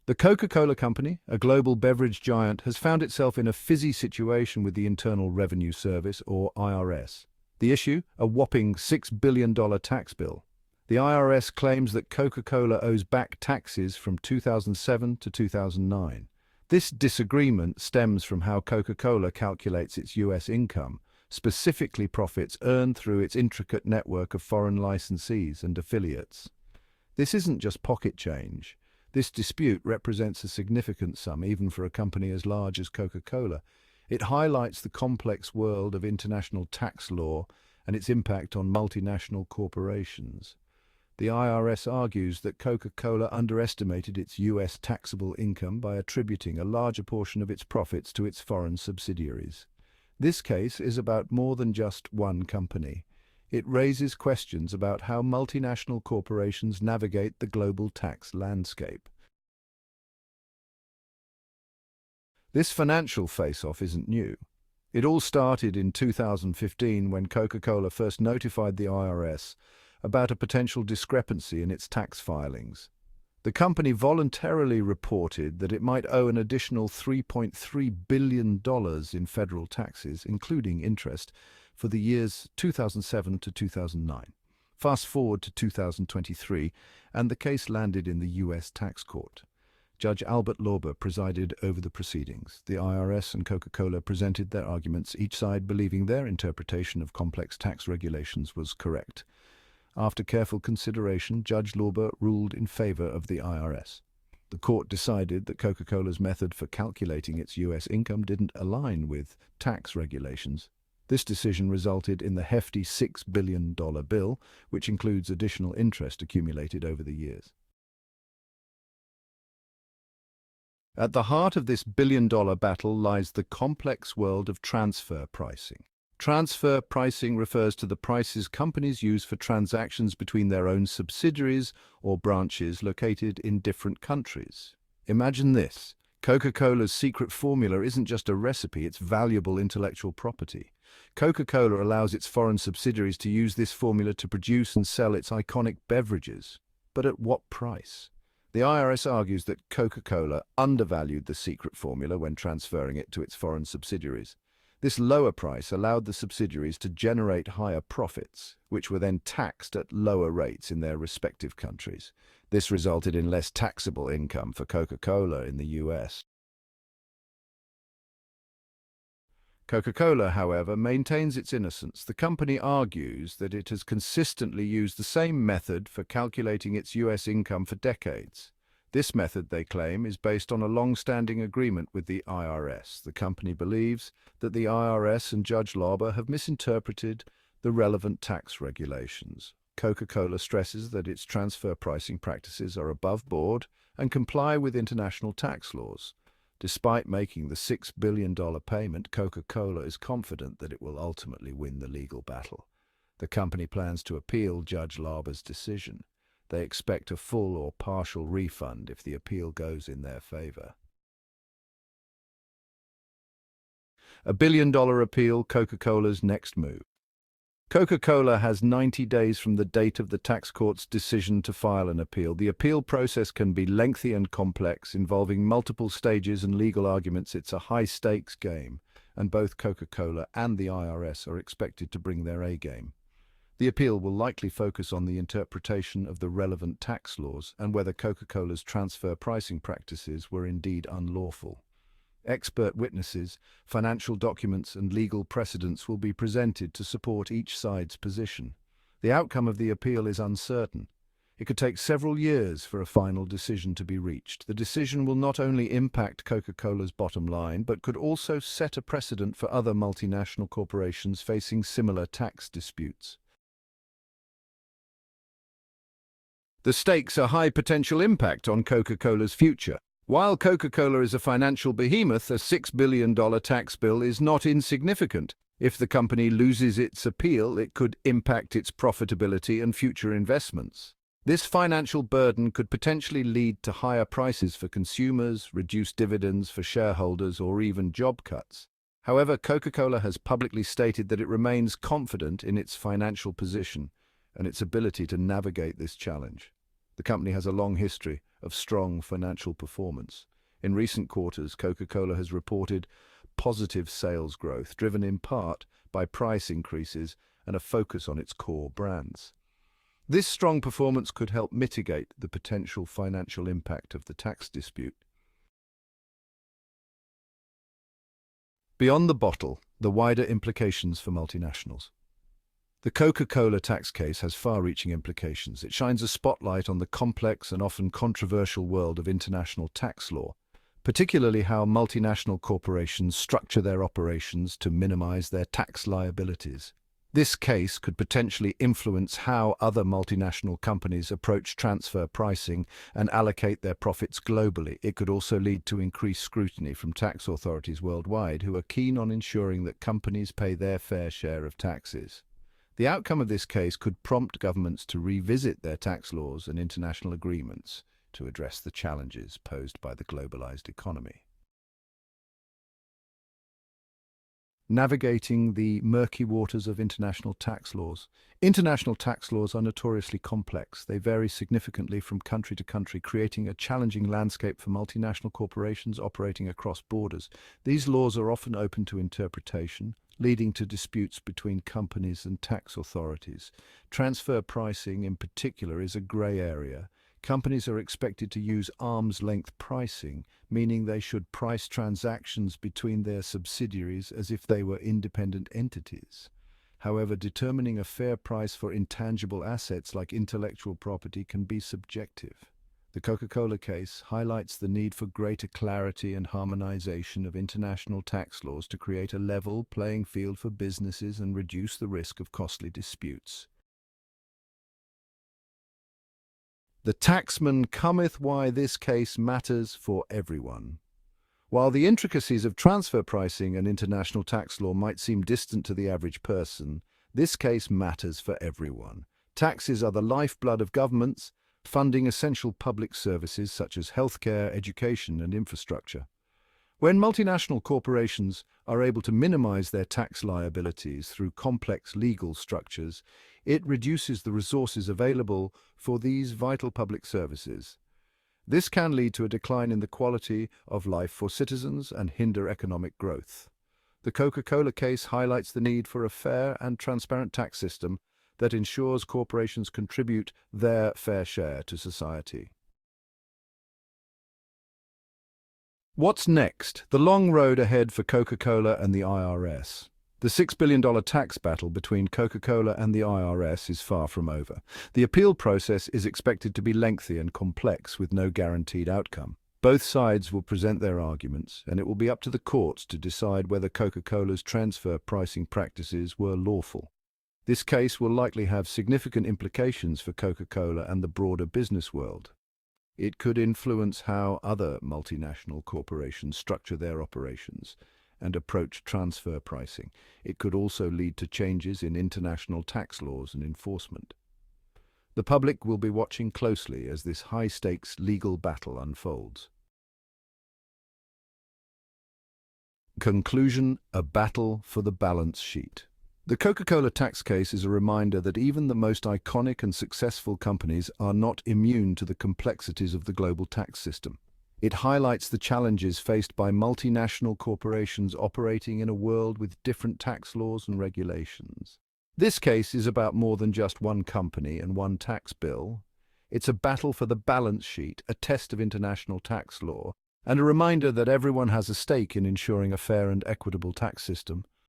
The Coca-Cola Company, a global beverage giant, has found itself in a fizzy situation with the Internal Revenue Service, or IRS. The issue? A whopping $6 billion tax bill. The IRS claims that Coca-Cola owes back taxes from 2007 to 2009. This disagreement stems from how Coca-Cola calculates its U.S. income, specifically profits earned through its intricate network of foreign licensees and affiliates. This isn't just pocket change. This dispute represents a significant sum even for a company as large as Coca-Cola. It highlights the complex world of international tax law and its impact on multinational corporations. The IRS argues that Coca-Cola underestimated its U.S. taxable income by attributing a larger portion of its profits to its foreign subsidiaries. This case is about more than just one company. It raises questions about how multinational corporations navigate the global tax landscape. This financial face-off isn't new. It all started in 2015 when Coca-Cola first notified the IRS about a potential discrepancy in its tax filings. The company voluntarily reported that it might owe an additional $3.3 billion in federal taxes, including interest, for the years 2007 to 2009. Fast forward to 2023, and the case landed in the U.S. tax court. Judge Albert Lauber presided over the proceedings. The IRS and Coca-Cola presented their arguments, each side believing their interpretation of complex tax regulations was correct. After careful consideration, Judge Lauber ruled in favor of the IRS. The court decided that Coca-Cola's method for calculating its U.S. income didn't align with tax regulations. This decision resulted in the hefty $6 billion bill, which includes additional interest accumulated over the years. At the heart of this billion-dollar battle lies the complex world of transfer pricing. Transfer pricing refers to the prices companies use for transactions between their own subsidiaries or branches located in different countries. Imagine this. Coca-Cola's secret formula isn't just a recipe, it's valuable intellectual property. Coca-Cola allows its foreign subsidiaries to use this formula to produce and sell its iconic beverages. But at what price? The IRS argues that Coca-Cola undervalued the secret formula when transferring it to its foreign subsidiaries. This lower price allowed the subsidiaries to generate higher profits, which were then taxed at lower rates in their respective countries. This resulted in less taxable income for Coca-Cola in the US. Coca-Cola, however, maintains its innocence. The company argues that it has consistently used the same method for calculating its US income for decades. This method, they claim, is based on a long-standing agreement with the IRS. The company believes that the IRS and Judge Lauber have misinterpreted the relevant tax regulations. Coca-Cola stresses that its transfer pricing practices are above board and comply with international tax laws. Despite making the $6 billion payment, Coca-Cola is confident that it will ultimately win the legal battle. The company plans to appeal Judge Lauber's decision. They expect a full or partial refund if the appeal goes in their favor. A billion-dollar appeal, Coca-Cola's next move. Coca-Cola has 90 days from the date of the tax court's decision to file an appeal. The appeal process can be lengthy and complex, involving multiple stages and legal arguments. It's a high-stakes game, and both Coca-Cola and the IRS are expected to bring their A-game. The appeal will likely focus on the interpretation of the relevant tax laws and whether Coca-Cola's transfer pricing practices were indeed unlawful. Expert witnesses, financial documents, and legal precedents will be presented to support each side's position. The outcome of the appeal is uncertain. It could take several years for a final decision to be reached. The decision will not only impact Coca-Cola's bottom line, but could also set a precedent for other multinational corporations facing similar tax disputes. The stakes are high potential impact on Coca-Cola's future. While Coca-Cola is a financial behemoth, a $6 billion tax bill is not insignificant. If the company loses its appeal, it could impact its profitability and future investments. This financial burden could potentially lead to higher prices for consumers, reduced dividends for shareholders, or even job cuts. However, Coca-Cola has publicly stated that it remains confident in its financial position and its ability to navigate this challenge. The company has a long history of strong financial performance. In recent quarters, Coca-Cola has reported positive sales growth, driven in part by price increases and a focus on its core brands. This strong performance could help mitigate the potential financial impact of the tax dispute. Beyond the bottle, the wider implications for multinationals. The Coca-Cola tax case has far-reaching implications. It shines a spotlight on the complex and often controversial world of international tax law, particularly how multinational corporations structure their operations to minimize their tax liabilities. This case could potentially influence how other multinational companies approach transfer pricing and allocate their profits globally. It could also lead to increased scrutiny from tax authorities worldwide who are keen on ensuring that companies pay their fair share of taxes. The outcome of this case could prompt governments to revisit their tax laws and international agreements to address the challenges posed by the globalized economy. Navigating the murky waters of international tax laws. International tax laws are notoriously complex. They vary significantly from country to country, creating a challenging landscape for multinational corporations operating across borders. These laws are often open to interpretation, leading to disputes between companies and tax authorities. Transfer pricing, in particular, is a grey area. Companies are expected to use arm's-length pricing, meaning they should price transactions between their subsidiaries as if they were independent entities. However, determining a fair price for intangible assets like intellectual property can be subjective. The Coca-Cola case highlights the need for greater clarity and harmonization of international tax laws to create a level playing field for businesses and reduce the risk of costly disputes. The taxman cometh why this case matters for everyone. While the intricacies of transfer pricing and international tax law might seem distant to the average person, this case matters for everyone. Taxes are the lifeblood of governments, funding essential public services such as healthcare, education, and infrastructure. When multinational corporations are able to minimize their tax liabilities through complex legal structures, it reduces the resources available for these vital public services. This can lead to a decline in the quality of life for citizens and hinder economic growth. The Coca-Cola case highlights the need for a fair and transparent tax system that ensures corporations contribute their fair share to society. What's next? The long road ahead for Coca-Cola and the IRS. The $6 billion tax battle between Coca-Cola and the IRS is far from over. The appeal process is expected to be lengthy and complex with no guaranteed outcome. Both sides will present their arguments, and it will be up to the courts to decide whether Coca-Cola's transfer pricing practices were lawful. This case will likely have significant implications for Coca-Cola and the broader business world. It could influence how other multinational corporations structure their operations and approach transfer pricing. It could also lead to changes in international tax laws and enforcement. The public will be watching closely as this high-stakes legal battle unfolds. Conclusion: a battle for the balance sheet. The Coca-Cola tax case is a reminder that even the most iconic and successful companies are not immune to the complexities of the global tax system. It highlights the challenges faced by multinational corporations operating in a world with different tax laws and regulations. This case is about more than just one company and one tax bill. It's a battle for the balance sheet, a test of international tax law, and a reminder that everyone has a stake in ensuring a fair and equitable tax system.